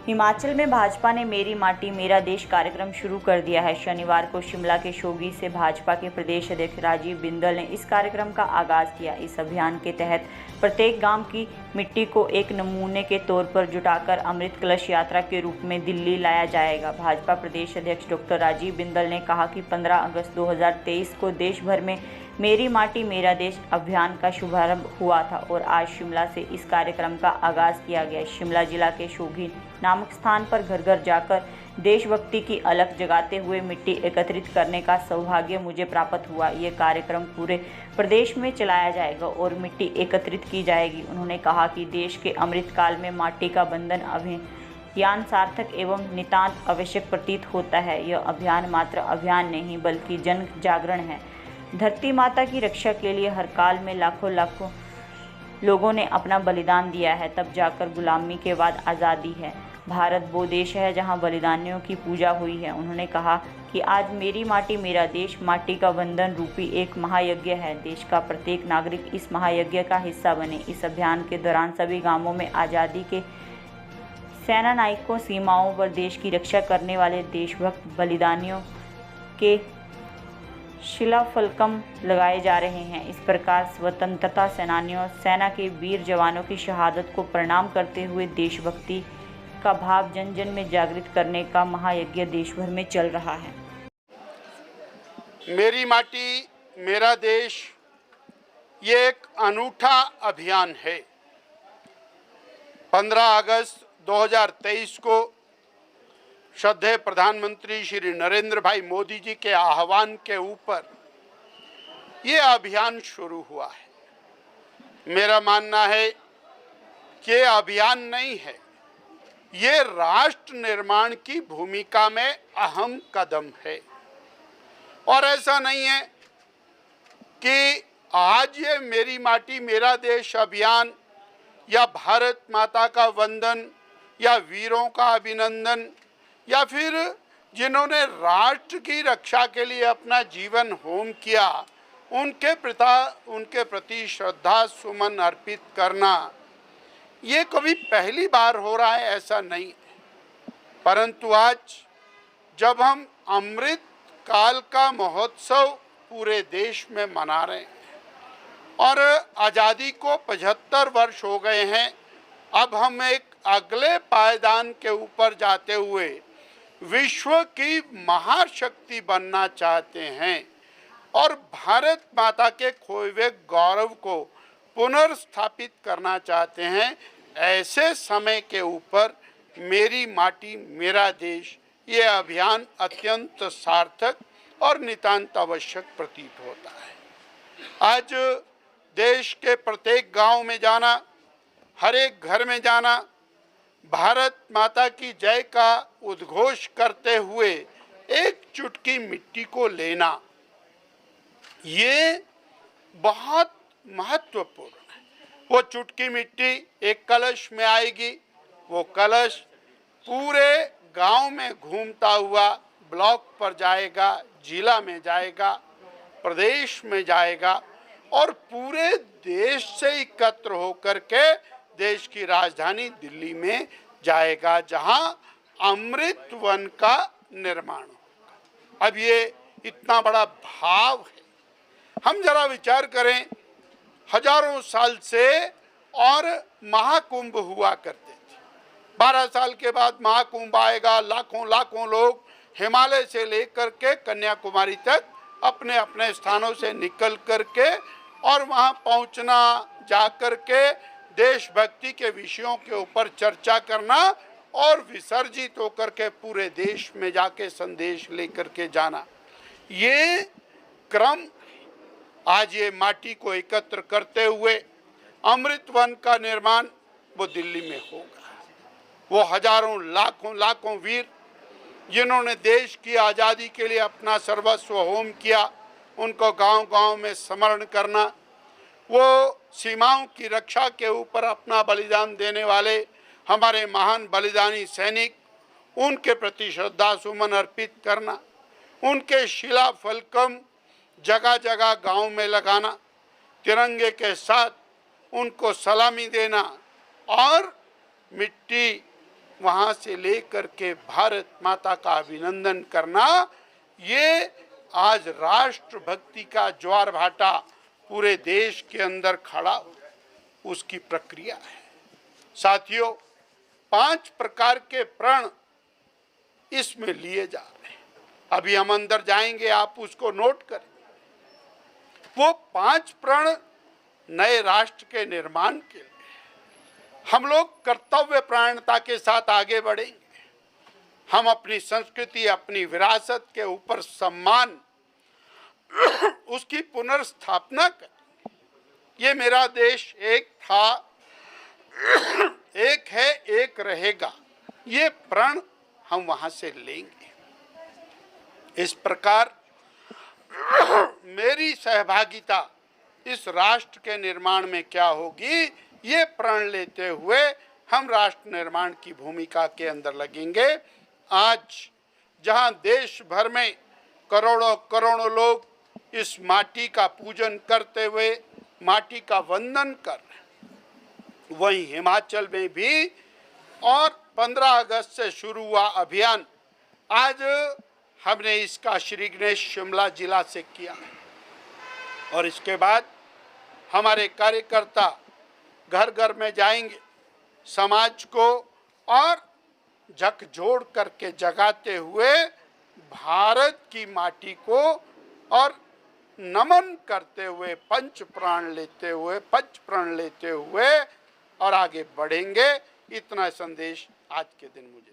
हिमाचल में भाजपा ने मेरी माटी मेरा देश कार्यक्रम शुरू कर दिया है। शनिवार को शिमला के शोघी से भाजपा के प्रदेश अध्यक्ष राजीव बिंदल ने इस कार्यक्रम का आगाज किया। इस अभियान के तहत प्रत्येक गांव की मिट्टी को एक नमूने के तौर पर जुटाकर अमृत कलश यात्रा के रूप में दिल्ली लाया जाएगा। भाजपा प्रदेश अध्यक्ष डॉक्टर राजीव बिंदल ने कहा कि 15 अगस्त 2023 को देश भर में मेरी माटी मेरा देश अभियान का शुभारंभ हुआ था और आज शिमला से इस कार्यक्रम का आगाज किया गया। शिमला जिला के शोघी नामक स्थान पर घर घर जाकर देशभक्ति की अलख जगाते हुए मिट्टी एकत्रित करने का सौभाग्य मुझे प्राप्त हुआ। ये कार्यक्रम पूरे प्रदेश में चलाया जाएगा और मिट्टी एकत्रित की जाएगी। उन्होंने कहा कि देश के अमृतकाल में माटी का बंधन अभियान सार्थक एवं नितांत आवश्यक प्रतीत होता है। यह अभियान मात्र अभियान नहीं बल्कि जन जागरण है। धरती माता की रक्षा के लिए हर काल में लाखों लोगों ने अपना बलिदान दिया है, तब जाकर गुलामी के बाद आज़ादी है। भारत वो देश है जहां बलिदानियों की पूजा हुई है। उन्होंने कहा कि आज मेरी माटी मेरा देश माटी का बंधन रूपी एक महायज्ञ है। देश का प्रत्येक नागरिक इस महायज्ञ का हिस्सा बने। इस अभियान के दौरान सभी गांवों में आज़ादी के सेना नायकों, सीमाओं पर देश की रक्षा करने वाले देशभक्त बलिदानियों के शिलाफलकम लगाए जा रहे हैं। इस प्रकार स्वतंत्रता सेनानियों, सेना के वीर जवानों की शहादत को प्रणाम करते हुए देशभक्ति का भाव जन जन में जागृत करने का महायज्ञ देश भर में चल रहा है। मेरी माटी मेरा देश ये एक अनूठा अभियान है। 15 अगस्त 2023 को श्रद्धेय प्रधानमंत्री श्री नरेंद्र भाई मोदी जी के आह्वान के ऊपर ये अभियान शुरू हुआ है। मेरा मानना है कि ये अभियान नहीं है, ये राष्ट्र निर्माण की भूमिका में अहम कदम है। और ऐसा नहीं है कि आज ये मेरी माटी मेरा देश अभियान या भारत माता का वंदन या वीरों का अभिनंदन या फिर जिन्होंने राष्ट्र की रक्षा के लिए अपना जीवन होम किया उनके प्रति श्रद्धा सुमन अर्पित करना ये कभी पहली बार हो रहा है, ऐसा नहीं है। परंतु आज जब हम अमृत काल का महोत्सव पूरे देश में मना रहे हैं और आज़ादी को 75 वर्ष हो गए हैं, अब हम एक अगले पायदान के ऊपर जाते हुए विश्व की महाशक्ति बनना चाहते हैं और भारत माता के खोए हुए गौरव को पुनर्स्थापित करना चाहते हैं। ऐसे समय के ऊपर मेरी माटी मेरा देश ये अभियान अत्यंत सार्थक और नितांत आवश्यक प्रतीत होता है। आज देश के प्रत्येक गांव में जाना, हर एक घर में जाना, भारत माता की जय का उद्घोष करते हुए एक चुटकी मिट्टी को लेना, ये बहुत महत्वपूर्ण है। वो चुटकी मिट्टी एक कलश में आएगी, वो कलश पूरे गांव में घूमता हुआ ब्लॉक पर जाएगा, जिला में जाएगा, प्रदेश में जाएगा और पूरे देश से एकत्र होकर के देश की राजधानी दिल्ली में जाएगा, जहां अमृत वन का निर्माण होगा। अब ये इतना बड़ा भाव है, हम जरा विचार करें, हजारों साल से और महाकुंभ हुआ करते थे। 12 साल के बाद महाकुंभ आएगा, लाखों लोग हिमालय से लेकर के कन्याकुमारी तक अपने अपने स्थानों से निकल करके और वहां पहुंचना, जाकर के देशभक्ति के विषयों के ऊपर चर्चा करना और विसर्जित होकर के पूरे देश में जाके संदेश लेकर के जाना, ये क्रम आज ये माटी को एकत्र करते हुए अमृत वन का निर्माण वो दिल्ली में होगा। वो हजारों लाखों वीर जिन्होंने देश की आज़ादी के लिए अपना सर्वस्व होम किया, उनको गांव-गांव में स्मरण करना, वो सीमाओं की रक्षा के ऊपर अपना बलिदान देने वाले हमारे महान बलिदानी सैनिक, उनके प्रति श्रद्धा सुमन अर्पित करना, उनके शिला फलकम जगह जगह गांव में लगाना, तिरंगे के साथ उनको सलामी देना और मिट्टी वहाँ से लेकर के भारत माता का अभिनंदन करना, ये आज राष्ट्रभक्ति का ज्वार भाटा पूरे देश के अंदर खड़ा उसकी प्रक्रिया है। साथियों, 5 प्रकार के प्रण इसमें लिए जा रहे हैं। अभी हम अंदर जाएंगे, आप उसको नोट करें। वो 5 प्रण नए राष्ट्र के निर्माण के लिए हम लोग कर्तव्य परायणता के साथ आगे बढ़ेंगे। हम अपनी संस्कृति, अपनी विरासत के ऊपर सम्मान, उसकी पुनर्स्थापना करें। ये मेरा देश एक था, एक है, एक रहेगा, ये प्रण हम वहां से लेंगे। इस प्रकार मेरी सहभागिता इस राष्ट्र के निर्माण में क्या होगी, ये प्रण लेते हुए हम राष्ट्र निर्माण की भूमिका के अंदर लगेंगे। आज जहां देश भर में करोड़ों करोड़ों लोग इस माटी का पूजन करते हुए माटी का वंदन कर रहे हैं, वहीं हिमाचल में भी और 15 अगस्त से शुरू हुआ अभियान, आज हमने इसका श्री गणेश शिमला जिला से किया और इसके बाद हमारे कार्यकर्ता घर घर में जाएंगे, समाज को और झकझोर करके जगाते हुए भारत की माटी को और नमन करते हुए पंच प्रण लेते हुए और आगे बढ़ेंगे। इतना संदेश आज के दिन मुझे